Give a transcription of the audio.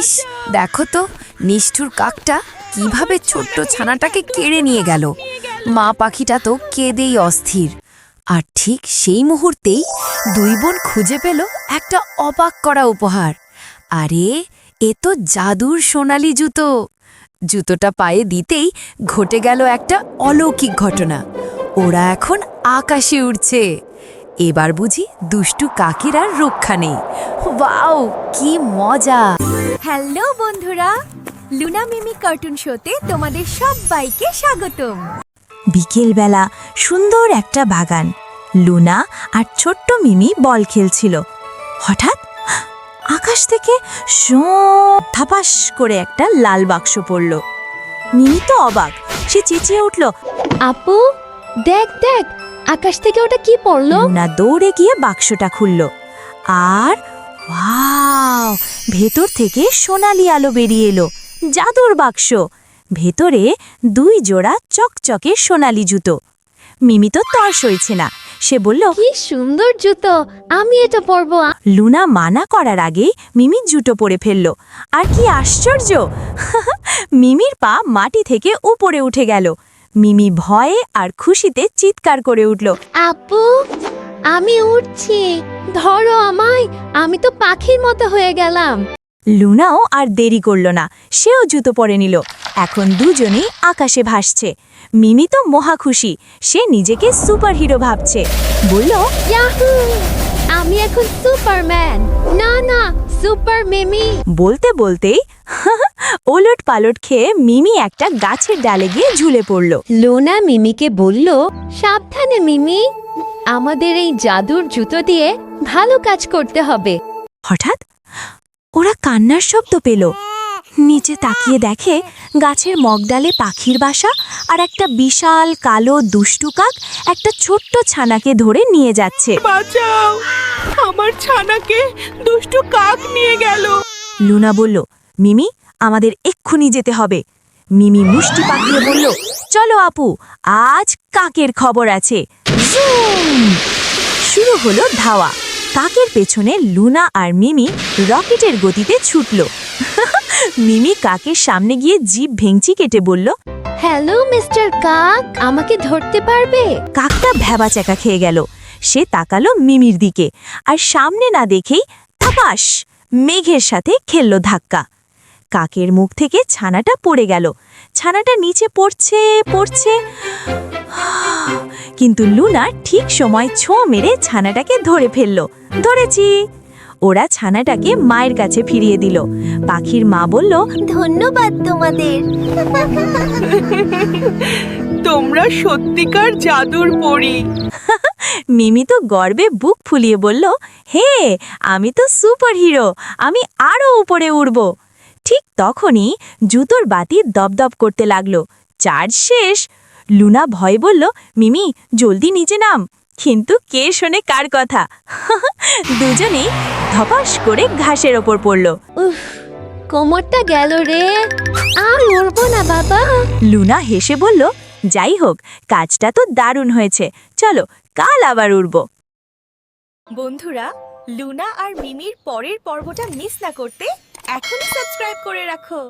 ইস, দেখো তো নিষ্ঠুর কাকটা কিভাবে ছোট্ট ছানাটাকে কেড়ে নিয়ে গেল। মা পাখিটা তো কেঁদেই অস্থির। আর ঠিক সেই মুহূর্তেই দুই বোন খুঁজে পেল একটা অবাক করা উপহার। আরে, এ তো জাদুর সোনালি জুতো। জুতোটা পায়ে দিতেই ঘটে গেল একটা অলৌকিক ঘটনা। ওরা এখন আকাশে উড়ছে। এবার বুঝি দুষ্টু কাকের আর রক্ষা নেই। ওয়াও, কি মজা! হ্যালো বন্ধুরা, লুনা মিমি কার্টুন শোতে তোমাদের সবাইকে স্বাগতম। বিকেলবেলা সুন্দর একটা বাগান। লুনা আর ছোট্ট মিমি বল খেলছিল। হঠাৎ আকাশ থেকে থাপাস করে একটা লাল বাক্স পড়ল। মিমি তো অবাক, সে চেঁচিয়ে উঠল, আপু, দেখ দেখ, আকাশ থেকে ওটা কি পড়লো? লুনা দৌড়ে গিয়ে বাক্সটা খুলল। আর ওয়াও, ভেতর থেকে সোনালি আলো বেরিয়ে এলো। জাদুর বাক্স। ভেতরে দুই জোড়া চকচকে সোনালি জুতো। মিমি তো তর সইছে না, সে বলল, কি সুন্দর জুতো, আমি এটা পরবো। লুনা মানা করার আগেই মিমি জুতো পরে ফেলল। আর কি আশ্চর্য! মিমির পা মাটি থেকে উপরে উঠে গেল। মিমি ভয়ে আর খুশিতে চিৎকার করে উঠল, আপু, আমি উঠছি, ধরো আমায়, আমি তো পাখির মতো হয়ে গেলাম। লুনাও আর দেরি করল না, সেও জুতো পরে নিল। এখন দুজনেই আকাশে ভাসছে। মিমি তো মহা খুশি, সে নিজেকে সুপারহিরো ভাবছে। বলল, ইয়াহু, আমি এখন সুপারম্যান, না না, সুপার মিমি। বলতে বলতেই ওলট পালট খেয়ে মিমি একটা গাছের ডালে গিয়ে ঝুলে পড়ল। লোনা মিমিকে বলল, সাবধানে মিমি, আমাদের এই জাদুর জুতো দিয়ে ভালো কাজ করতে হবে। হঠাৎ ওরা কান্নার শব্দ পেল। নিচে তাকিয়ে দেখে গাছের মগডালে পাখির বাসা, আর একটা বিশাল কালো দুষ্টু কাক একটা ছোট্ট ছানাকে ধরে নিয়ে যাচ্ছে। বাঁচাও, আমার ছানাকে দুষ্টু কাক নিয়ে গেল। লুনা বলল, মিমি, আমাদের এক্ষুনি যেতে হবে। মিমি মুষ্টি পাকিয়ে বলল, চলো আপু, আজ কাকের খবর আছে। জুম! শুরু হলো ধাওয়া। কাকের পেছনে লুনা আর মিমি রকেটের গতিতে ছুটল। মিমি কাকের সামনে গিয়ে জিভ ভেঙচি কেটে বলল, হ্যালো মিস্টার কাক, আমাকে ধরতে পারবে? কাকটা ভ্যাবাচ্যাকা খেয়ে গেল। সে তাকালো মিমির দিকে, আর সামনে না দেখেই থাপাস মেঘের সাথে খেলল ধাক্কা। কাকের মুখ থেকে ছানাটা পড়ে গেল। ছানাটা নিচে পড়ছে পড়ছে, কিন্তু লুনা ঠিক সময় ছোঁ মেরে ছানাটাকে ধরে ফেলল। ধরেছি! ওরা ছানাটাকে মায়ের কাছে ফিরিয়ে দিল। পাখির মা বলল, ধন্যবাদ তোমাদের। তোমরা সত্যিকার জাদুর পরী। মিমি তো গর্বে বুক ফুলিয়ে বলল, হে, আমি তো সুপারহিরো, আমি আরও উপরে উড়ব। ঠিক তখনই জুতোর বাতি দপদপ করতে লাগলো। চার্জ শেষ। লুনা ভয় বলল, মিমি, জলদি নিচে নাম। কিন্তু কে শোনে কার কথা? দুজনেই ধপাস করে ঘাসের ওপর পড়ল। উফ, কোমরটা গেল রে, আর উড়বো না বাবা। লুনা হেসে বলল, যাই হোক, কাজটা তো দারুণ হয়েছে, চলো কাল আবার উড়ব। বন্ধুরা, লুনা আর মিমির পরের পর্বটা মিস না করতে এখনই সাবস্ক্রাইব করে রাখো।